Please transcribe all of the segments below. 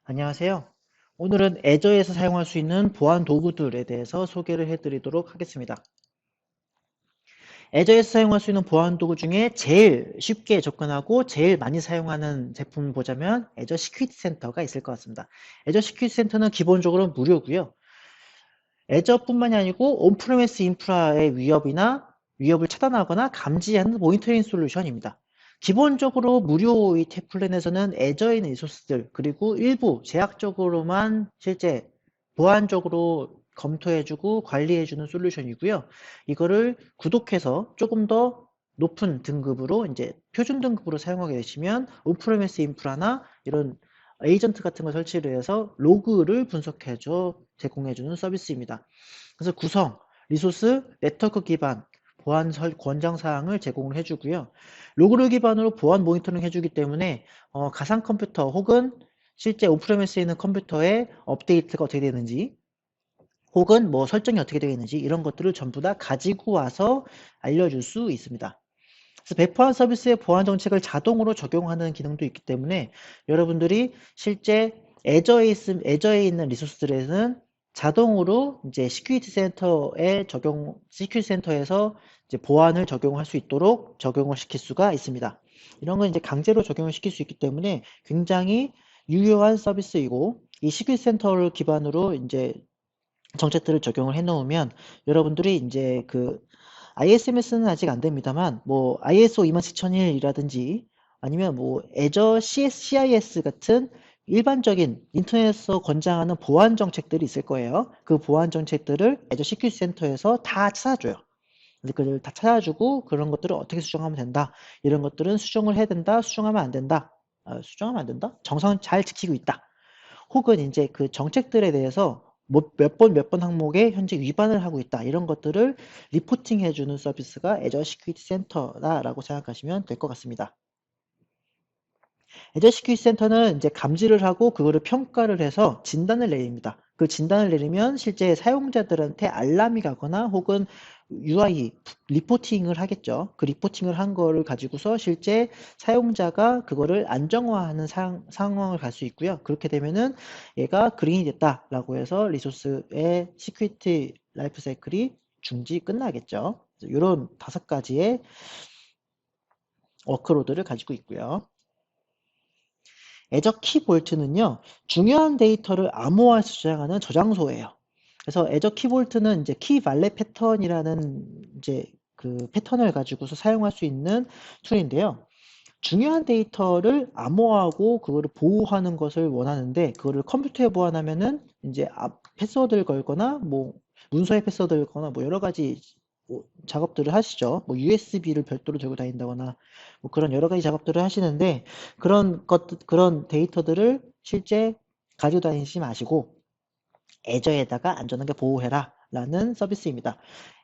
안녕하세요. 오늘은 애저에서 사용할 수 있는 보안 도구들에 대해서 소개를 해드리도록 하겠습니다. 애저에서 사용할 수 있는 보안 도구 중에 제일 쉽게 접근하고 제일 많이 사용하는 제품을 보자면 애저 시큐리티 센터가 있을 것 같습니다. 애저 시큐리티 센터는 기본적으로 무료고요. 애저뿐만이 아니고 온프레미스 인프라의 위협을 차단하거나 감지하는 모니터링 솔루션입니다. 기본적으로 무료 이 플랜에서는 애저에 있는 리소스들 그리고 일부 제약적으로만 실제 보안적으로 검토해주고 관리해주는 솔루션이고요. 이거를 구독해서 조금 더 높은 등급으로 이제 표준 등급으로 사용하게 되시면 온프레미스 인프라나 이런 에이전트 같은 거 설치를 해서 로그를 분석해줘 제공해주는 서비스입니다. 그래서 구성, 리소스, 네트워크 기반 보안 권장 사항을 제공을 해주고요. 로그를 기반으로 보안 모니터링 해주기 때문에 가상 컴퓨터 혹은 실제 온프레미스에 있는 컴퓨터의 업데이트가 어떻게 되는지 혹은 뭐 설정이 어떻게 되어 있는지 이런 것들을 전부 다 가지고 와서 알려줄 수 있습니다. 그래서 배포한 서비스의 보안 정책을 자동으로 적용하는 기능도 있기 때문에 여러분들이 실제 애저에 있는 리소스들에는 자동으로 이제 시큐리티 센터에서 이제 보안을 적용할 수 있도록 적용을 시킬 수가 있습니다. 이런 건 이제 강제로 적용을 시킬 수 있기 때문에 굉장히 유효한 서비스이고 이 시큐리티 센터를 기반으로 이제 정책들을 적용을 해 놓으면 여러분들이 이제 그 ISMS는 아직 안 됩니다만 뭐 ISO 27001이라든지 아니면 뭐 애저 CIS 같은 일반적인 인터넷에서 권장하는 보안 정책들이 있을 거예요. 그 보안 정책들을 애저 시큐리티 센터에서 다 찾아줘요. 그걸 다 찾아주고 그런 것들을 어떻게 수정하면 된다. 이런 것들은 수정을 해야 된다. 수정하면 안 된다. 수정하면 안 된다. 정상 잘 지키고 있다. 혹은 이제 그 정책들에 대해서 몇 번 항목에 현재 위반을 하고 있다. 이런 것들을 리포팅 해주는 서비스가 애저 시큐리티 센터다라고 생각하시면 될 것 같습니다. 애저 시큐리티 센터는 이제 감지를 하고 그거를 평가를 해서 진단을 내립니다. 그 진단을 내리면 실제 사용자들한테 알람이 가거나 혹은 UI 리포팅을 하겠죠. 그 리포팅을 한 거를 가지고서 실제 사용자가 그거를 안정화하는 상황을 갈 수 있고요. 그렇게 되면은 얘가 그린이 됐다라고 해서 리소스의 시큐리티 라이프 사이클이 중지 끝나겠죠. 이런 5가지의 워크로드를 가지고 있고요. 애저 키볼트는요, 중요한 데이터를 암호화해서 저장하는 저장소예요. 그래서 애저 키볼트는 이제 키 발레 패턴이라는 이제 그 패턴을 가지고서 사용할 수 있는 툴인데요. 중요한 데이터를 암호화하고 그거를 보호하는 것을 원하는데 그거를 컴퓨터에 보완하면은 이제 패스워드를 걸거나 뭐 문서에 패스워드를 걸거나 뭐 여러 가지 뭐 작업들을 하시죠. 뭐 USB를 별도로 들고 다닌다거나 뭐 그런 여러 가지 작업들을 하시는데 그런 데이터들을 실제 가지고 다니지 마시고 애저에다가 안전하게 보호해라 라는 서비스입니다.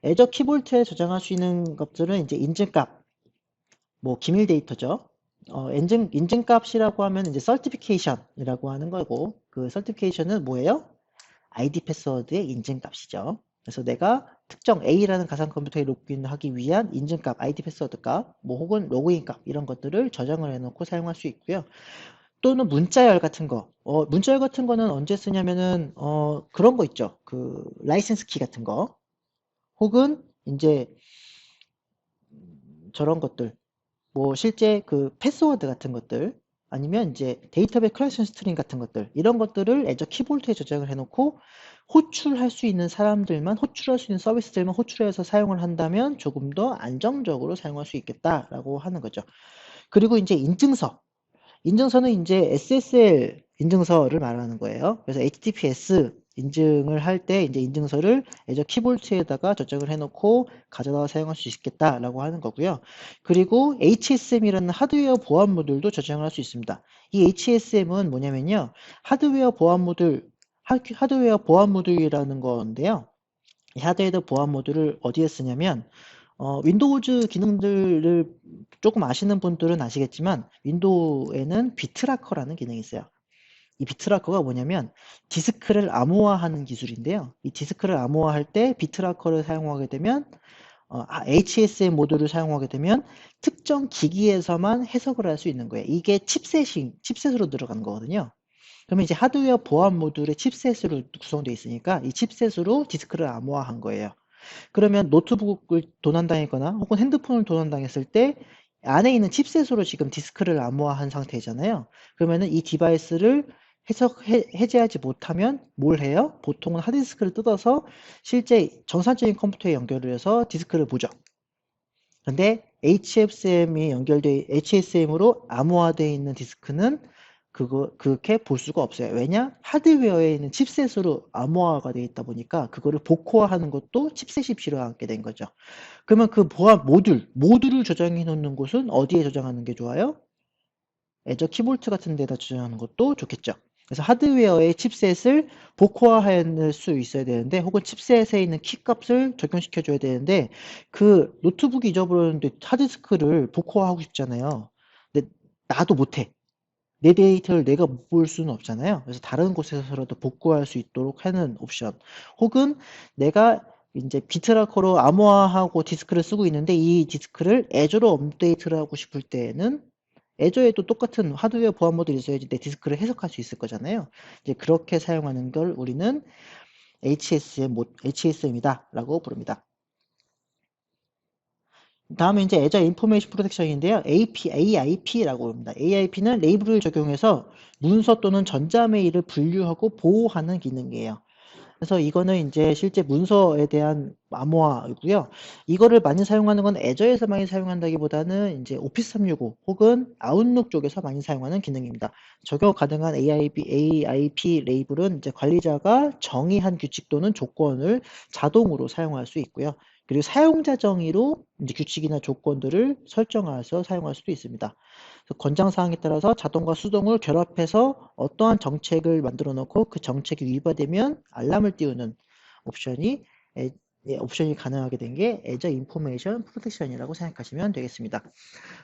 애저 키볼트에 저장할 수 있는 것들은 이제 인증값, 뭐 기밀 데이터죠. 인증값이라고 하면 이제 certification이라고 하는 거고 그 certification은 뭐예요? ID 패스워드의 인증값이죠. 그래서 내가 특정 A라는 가상 컴퓨터에 로그인하기 위한 인증값, ID 패스워드 값, 뭐 혹은 로그인 값 이런 것들을 저장을 해놓고 사용할 수 있고요. 또는 문자열 같은 거. 문자열 같은 거는 언제 쓰냐면은 그런 거 있죠. 그 라이센스 키 같은 거. 혹은 이제 저런 것들. 뭐 실제 그 패스워드 같은 것들 아니면 이제 데이터베이스 컬렉션 스트링 같은 것들 이런 것들을 애저 키볼트에 저장을 해놓고 호출할 수 있는 사람들만 호출할 수 있는 서비스들만 호출해서 사용을 한다면 조금 더 안정적으로 사용할 수 있겠다라고 하는 거죠. 그리고 이제 인증서는 이제 SSL 인증서를 말하는 거예요. 그래서 HTTPS 인증을 할 때 이제 인증서를 애저 키볼트에다가 저장을 해놓고 가져다 사용할 수 있겠다라고 하는 거고요. 그리고 HSM이라는 하드웨어 보안 모듈도 저장을 할 수 있습니다. 이 HSM은 뭐냐면요. 하드웨어 보안 모듈이라는 건데요. 이 하드웨어 보안 모듈을 어디에 쓰냐면 윈도우즈 기능들을 조금 아시는 분들은 아시겠지만 윈도우에는 비트라커라는 기능이 있어요. 이 비트라커가 뭐냐면 디스크를 암호화하는 기술인데요. 이 디스크를 암호화할 때 비트라커를 사용하게 되면 HSM 모듈을 사용하게 되면 특정 기기에서만 해석을 할 수 있는 거예요. 이게 칩셋으로 들어간 거거든요. 그러면 이제 하드웨어 보안 모듈의 칩셋으로 구성되어 있으니까 이 칩셋으로 디스크를 암호화한 거예요. 그러면 노트북을 도난당했거나 혹은 핸드폰을 도난당했을 때 안에 있는 칩셋으로 지금 디스크를 암호화한 상태잖아요. 그러면은 이 디바이스를 해제하지 못하면 뭘 해요? 보통은 하드디스크를 뜯어서 실제 정상적인 컴퓨터에 연결을 해서 디스크를 보죠. 근데 HSM으로 암호화되어 있는 디스크는 그렇게 볼 수가 없어요. 왜냐? 하드웨어에 있는 칩셋으로 암호화가 되어 있다 보니까 그거를 복호화하는 것도 칩셋이 필요하게 된 거죠. 그러면 그 보안 모듈을 저장해 놓는 곳은 어디에 저장하는 게 좋아요? 애저 키볼트 같은 데다 저장하는 것도 좋겠죠. 그래서 하드웨어의 칩셋을 복호화할 수 있어야 되는데 혹은 칩셋에 있는 키값을 적용시켜 줘야 되는데 그 노트북이 잊어버렸는데 하드디스크를 복호화하고 싶잖아요. 근데 나도 못해. 내 데이터를 내가 못 볼 수는 없잖아요. 그래서 다른 곳에서라도 복구할 수 있도록 하는 옵션. 혹은 내가 이제 비트라커로 암호화하고 디스크를 쓰고 있는데 이 디스크를 애저로 업데이트를 하고 싶을 때에는 애저에도 똑같은 하드웨어 보안 모듈이 있어야지 내 디스크를 해석할 수 있을 거잖아요. 이제 그렇게 사용하는 걸 우리는 HSM이다 라고 부릅니다. 다음에 이제 애저 인포메이션 프로텍션인데요. AIP라고 합니다. AIP는 레이블을 적용해서 문서 또는 전자메일을 분류하고 보호하는 기능이에요. 그래서 이거는 이제 실제 문서에 대한 암호화이고요. 이거를 많이 사용하는 건 애저에서 많이 사용한다기보다는 이제 오피스 365 혹은 아웃룩 쪽에서 많이 사용하는 기능입니다. 적용 가능한 AIP 레이블은 이제 관리자가 정의한 규칙 또는 조건을 자동으로 사용할 수 있고요. 그리고 사용자 정의로 이제 규칙이나 조건들을 설정해서 사용할 수도 있습니다. 권장사항에 따라서 자동과 수동을 결합해서 어떠한 정책을 만들어 놓고 그 정책이 위반되면 알람을 띄우는 옵션이 옵션이 가능하게 된 게 애저 인포메이션 프로텍션이라고 생각하시면 되겠습니다.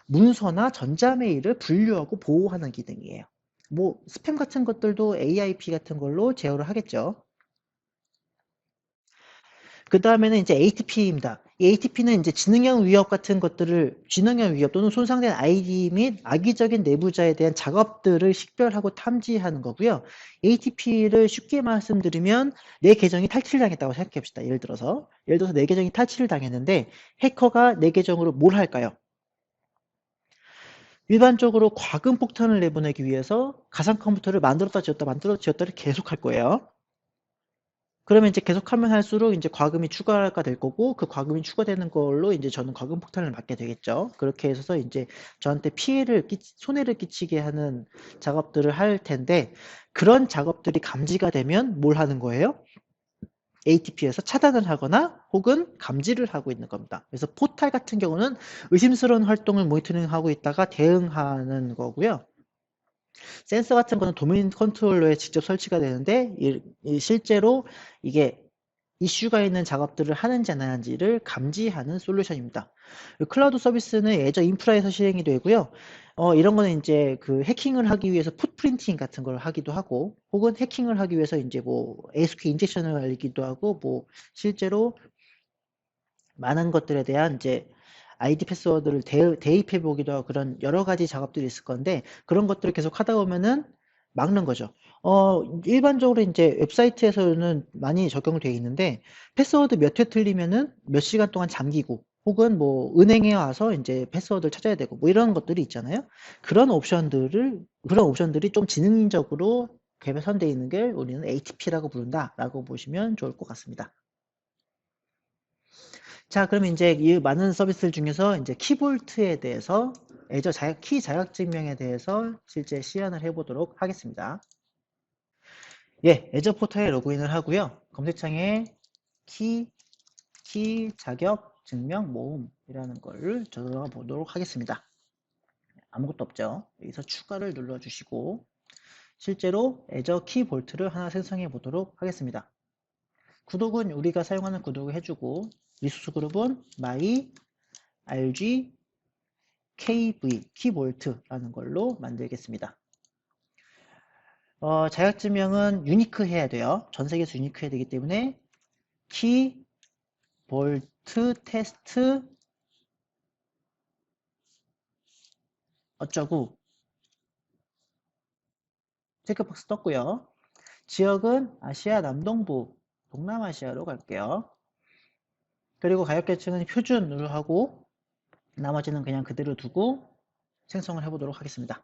문서나 전자메일을 분류하고 보호하는 기능이에요. 뭐 스팸 같은 것들도 AIP 같은 걸로 제어를 하겠죠. 그 다음에는 이제 ATP입니다. 이 ATP는 이제 지능형 위협 같은 것들을, 지능형 위협 또는 손상된 아이디 및 악의적인 내부자에 대한 작업들을 식별하고 탐지하는 거고요. ATP를 쉽게 말씀드리면 내 계정이 탈취당했다고 생각해 봅시다. 예를 들어서 내 계정이 탈취를 당했는데 해커가 내 계정으로 뭘 할까요? 일반적으로 과금 폭탄을 내보내기 위해서 가상 컴퓨터를 만들었다 지었다를 계속 할 거예요. 그러면 이제 계속하면 할수록 이제 과금이 추가가 될 거고 그 과금이 추가되는 걸로 이제 저는 과금 폭탄을 맞게 되겠죠. 그렇게 해서 이제 저한테 손해를 끼치게 하는 작업들을 할 텐데 그런 작업들이 감지가 되면 뭘 하는 거예요? ATP에서 차단을 하거나 혹은 감지를 하고 있는 겁니다. 그래서 포탈 같은 경우는 의심스러운 활동을 모니터링하고 있다가 대응하는 거고요. 센서 같은 거는 도메인 컨트롤러에 직접 설치가 되는데 실제로 이게 이슈가 있는 작업들을 하는지 안 하는지를 감지하는 솔루션입니다. 클라우드 서비스는 애저 인프라에서 실행이 되고요. 이런 거는 이제 그 해킹을 하기 위해서 풋프린팅 같은 걸 하기도 하고, 혹은 해킹을 하기 위해서 이제 뭐 ASK 인젝션을 알리기도 하고, 뭐 실제로 많은 것들에 대한 이제 아이디 패스워드를 대입해 보기도 하고 그런 여러 가지 작업들이 있을 건데 그런 것들을 계속 하다 보면은 막는 거죠. 일반적으로 이제 웹사이트에서는 많이 적용되어 있는데 패스워드 몇 회 틀리면은 몇 시간 동안 잠기고 혹은 뭐 은행에 와서 이제 패스워드를 찾아야 되고 뭐 이런 것들이 있잖아요. 그런 옵션들이 좀 지능적으로 개선되어 있는 게 우리는 ATP라고 부른다라고 보시면 좋을 것 같습니다. 자, 그러면 이제 이 많은 서비스들 중에서 이제 키볼트에 대해서 키 자격 증명에 대해서 실제 시연을 해보도록 하겠습니다. 예, 애저 포털에 로그인을 하고요. 검색창에 키, 키 자격 증명 모음이라는 걸 들어가 보도록 하겠습니다. 아무것도 없죠. 여기서 추가를 눌러주시고 실제로 애저 키볼트를 하나 생성해 보도록 하겠습니다. 구독은 우리가 사용하는 구독을 해주고 리소스 그룹은 my rg KV, 키볼트라는 걸로 만들겠습니다. 자격증명은 유니크 해야 돼요. 전 세계에서 유니크 해야 되기 때문에 키볼트 테스트 어쩌고 체크박스 떴고요. 지역은 아시아 남동부, 동남아시아로 갈게요. 그리고 가격계층은 표준으로 하고 나머지는 그냥 그대로 두고 생성을 해보도록 하겠습니다.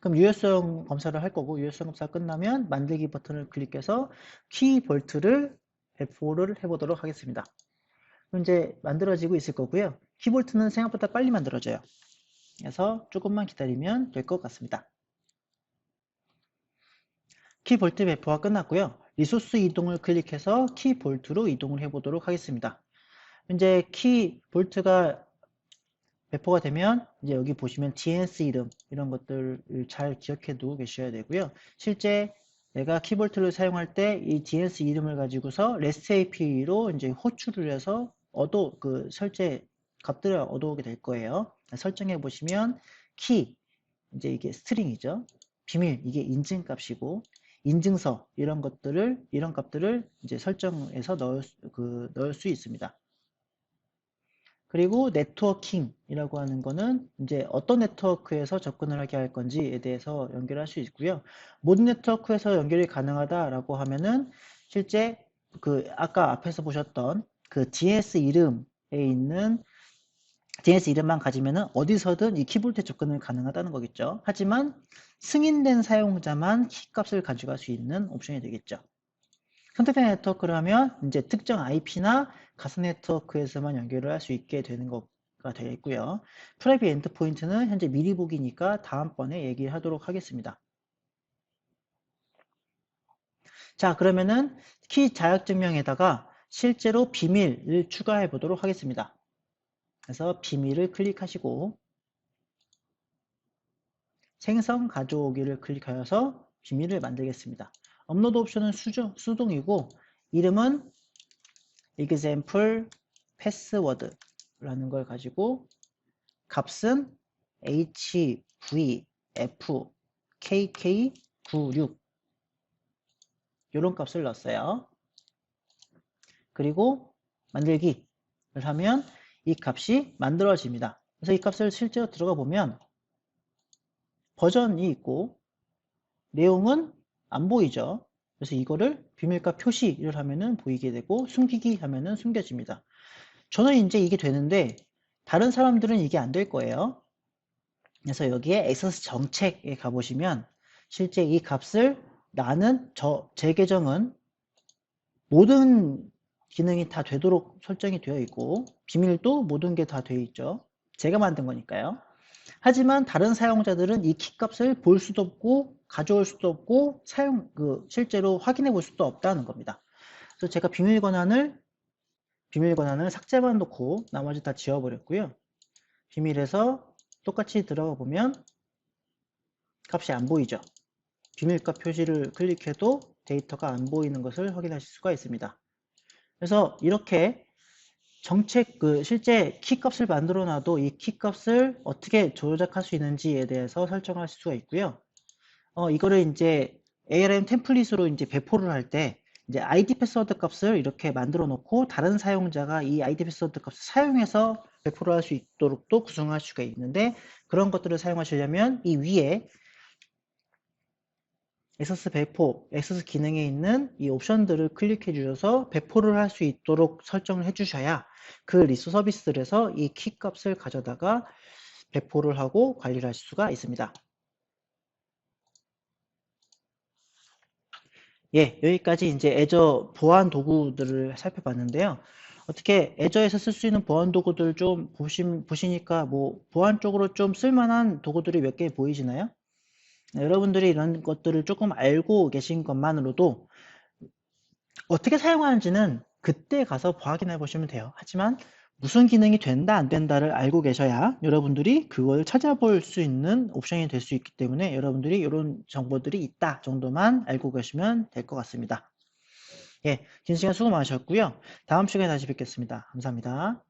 그럼 유효성 검사를 할 거고 유효성 검사 끝나면 만들기 버튼을 클릭해서 키 볼트를 배포를 해보도록 하겠습니다. 그럼 이제 만들어지고 있을 거고요. 키 볼트는 생각보다 빨리 만들어져요. 그래서 조금만 기다리면 될 것 같습니다. 키 볼트 배포가 끝났고요. 리소스 이동을 클릭해서 키 볼트로 이동을 해보도록 하겠습니다. 이제 키 볼트가 배포가 되면 이제 여기 보시면 DNS 이름 이런 것들을 잘 기억해 두고 계셔야 되고요. 실제 내가 키볼트를 사용할 때 이 DNS 이름을 가지고서 REST API로 이제 호출을 해서 실제 값들을 얻어오게 될 거예요. 설정해 보시면 키 이제 이게 스트링이죠. 비밀 이게 인증값이고 인증서 이런 값들을 이제 설정해서 넣을 수 있습니다. 그리고 네트워킹이라고 하는 거는 이제 어떤 네트워크에서 접근을 하게 할 건지에 대해서 연결할 수 있고요. 모든 네트워크에서 연결이 가능하다라고 하면은 실제 아까 앞에서 보셨던 그 DNS 이름에 있는 DNS 이름만 가지면은 어디서든 이 키볼트에 접근을 가능하다는 거겠죠. 하지만 승인된 사용자만 키 값을 가져갈 수 있는 옵션이 되겠죠. 선택된 네트워크를 하면 이제 특정 IP나 가상 네트워크에서만 연결을 할 수 있게 되는 거가 되어 있고요. 프라이빗 엔드포인트는 현재 미리 보기니까 다음번에 얘기하도록 하겠습니다. 자, 그러면은 키 자격증명에다가 실제로 비밀을 추가해 보도록 하겠습니다. 그래서 비밀을 클릭하시고 생성 가져오기를 클릭하여서 비밀을 만들겠습니다. 업로드 옵션은 수동이고 이름은 example password라는 걸 가지고 값은 hvfkk96 이런 값을 넣었어요. 그리고 만들기를 하면 이 값이 만들어집니다. 그래서 이 값을 실제로 들어가 보면 버전이 있고 내용은 안 보이죠. 그래서 이거를 비밀값 표시를 하면은 보이게 되고 숨기기 하면은 숨겨집니다. 저는 이제 이게 되는데 다른 사람들은 이게 안 될 거예요. 그래서 여기에 액세스 정책에 가보시면 실제 이 값을 제 계정은 모든 기능이 다 되도록 설정이 되어 있고 비밀도 모든 게 다 되어 있죠. 제가 만든 거니까요. 하지만 다른 사용자들은 이 키 값을 볼 수도 없고 가져올 수도 없고 실제로 확인해 볼 수도 없다는 겁니다. 그래서 제가 비밀 권한을 삭제만 놓고 나머지 다 지워버렸고요. 비밀에서 똑같이 들어가 보면 값이 안 보이죠. 비밀값 표시를 클릭해도 데이터가 안 보이는 것을 확인하실 수가 있습니다. 그래서 이렇게 실제 키값을 만들어 놔도 이 키값을 어떻게 조작할 수 있는지에 대해서 설정할 수가 있고요. 이거를 이제 ARM 템플릿으로 이제 배포를 할 때 이제 ID 패스워드 값을 이렇게 만들어 놓고 다른 사용자가 이 ID 패스워드 값을 사용해서 배포를 할 수 있도록 또 구성할 수가 있는데 그런 것들을 사용하시려면 이 위에 액세스 기능에 있는 이 옵션들을 클릭해 주셔서 배포를 할 수 있도록 설정을 해 주셔야 그 리소 서비스들에서 이 키 값을 가져다가 배포를 하고 관리를 하실 수가 있습니다. 예, 여기까지 이제 애저 보안 도구들을 살펴봤는데요. 어떻게 애저에서 쓸 수 있는 보안 도구들 좀 보시니까 뭐 보안 쪽으로 좀 쓸만한 도구들이 몇 개 보이시나요? 여러분들이 이런 것들을 조금 알고 계신 것만으로도 어떻게 사용하는지는 그때 가서 확인해 보시면 돼요. 하지만 무슨 기능이 된다 안 된다를 알고 계셔야 여러분들이 그걸 찾아볼 수 있는 옵션이 될 수 있기 때문에 여러분들이 이런 정보들이 있다 정도만 알고 계시면 될 것 같습니다. 예, 긴 시간 수고 많으셨고요. 다음 시간에 다시 뵙겠습니다. 감사합니다.